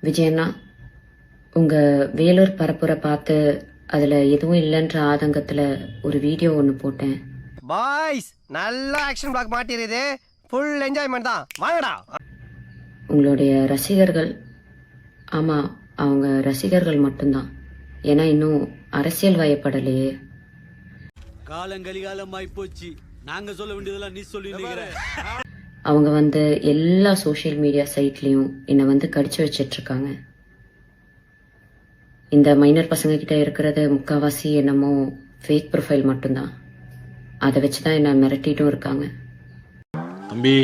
விஜயண்ணா, உங்க வேலூர் பரப்புரை பார்த்து அதுல எதுவும் இல்லைன்ற ஆதங்கத்துல ஒரு வீடியோ ஒன்று போட்டேன். பாய்ஸ் நல்ல ஆக்ஷன் பிளாக் மாட்டிருது. ஃபுல் என்ஜாய்மெண்ட் தான். வாங்கடா. உங்களுடைய ரசிகர்கள், ஆமா அவங்க ரசிகர்கள் மட்டும்தான். ஏன்னா இன்னும் அரசியல் வயப்படலையே. காலங்கலிகாலமாய் போச்சு. நாங்க சொல்ல வேண்டியதெல்லாம் நீ சொல்லி அவங்க வந்து எல்லா சோஷியல் மீடியா சைட்லயும் என்னை கடிச்சு வச்சிட்டு இருக்காங்க. இந்த மைனர் பசங்க கிட்ட இருக்கிறது முக்காவாசி என்னமோ ஃபேக் ப்ரொஃபைல் மட்டும்தான். அதை வச்சுதான் என்ன மிரட்டிட்டும் இருக்காங்க. தம்பி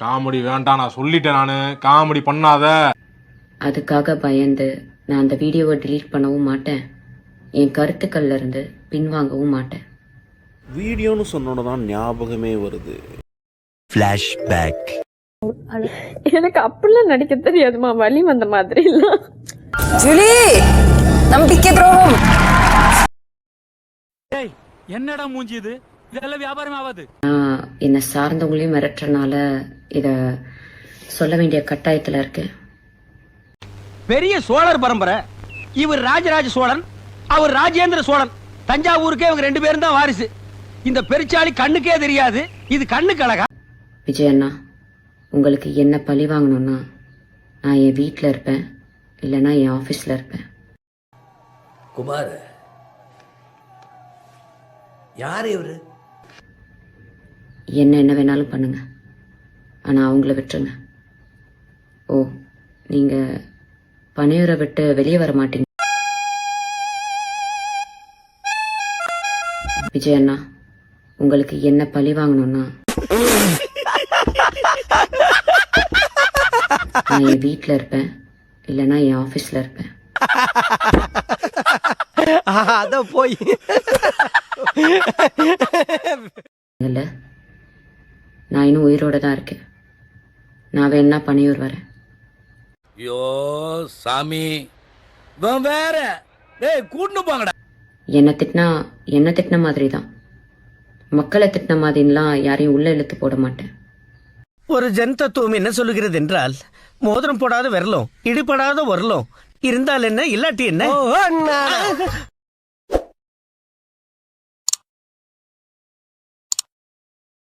காமெடி வேண்டாம், நான் சொல்லிட்டேன். நானு காமெடி பண்ணாத. அதுக்காக பயந்து நான் அந்த வீடியோவை டிலீட் பண்ணவும் மாட்டேன். என் கருத்துக்கள்ல இருந்து பின்வாங்கவும் மாட்டேன். வீடியோன்னு சொன்னோன்னதான் ஞாபகமே வருது. ஃபிளாஷ்பேக். எனக்கு அப்படிலாம் நடிக்க தெரியாதுமா, வலி வந்த மாதிரி எல்லாம். ஜூலி, நம்பிக்கை துரோகம். என்னடா மூஞ்சி இது? இதெல்லாம் வியாபாரம் ஆகாது. என்னை சார்ந்தவங்களையும் மிரட்டுறனால இத சொல்ல வேண்டிய கட்டாயத்துல இருக்கேன். பெரிய சோழர் பரம்பரை. இவர் ராஜராஜ சோழன், அவர் ராஜேந்திர சோழன். தஞ்சாவூருக்கே இவங்க 2 பேரும் தான் வாரிசு. இந்த பெருச்சாளி கண்ணுக்கே தெரியாது. இது கண்ணுக்கு அழகா. விஜயண்ணா, உங்களுக்கு என்ன பழி வாங்கணும்னா நான் என் வீட்டில் இருப்பேன், இல்லைன்னா என் ஆஃபீஸில் இருப்பேன். குமார் யார் இவரு? என்ன வேணாலும் பண்ணுங்க, ஆனால் அவங்கள விட்டுருங்க. ஓ, நீங்கள் பனையூரை விட்டு வெளியே வர மாட்டீங்க. விஜயண்ணா, உங்களுக்கு என்ன பழி வாங்கணும்னா நான் என் வீட்டில் இருப்பேன், இல்லைன்னா என் ஆஃபீஸில் இருப்பேன். அத போய் இல்லை, நான் இன்னும் உயிரோட தான் இருக்கேன். நான் வேணா பனையூர் வரேன். ஐயோ சாமி, வேற கூட்டு போங்கடா. என்ன திட்டின மாதிரி தான். மக்களை திட்டின மாதிரிலாம் யாரையும் உள்ள இழுத்து போட மாட்டேன். ஒரு ஜன் தத்துவம் என்ன சொல்லுகிறது என்றால், மோதிரம் போடாத விரலும் இடிபடாத உரலும் இருந்தால் என்ன இல்லாட்டி என்ன.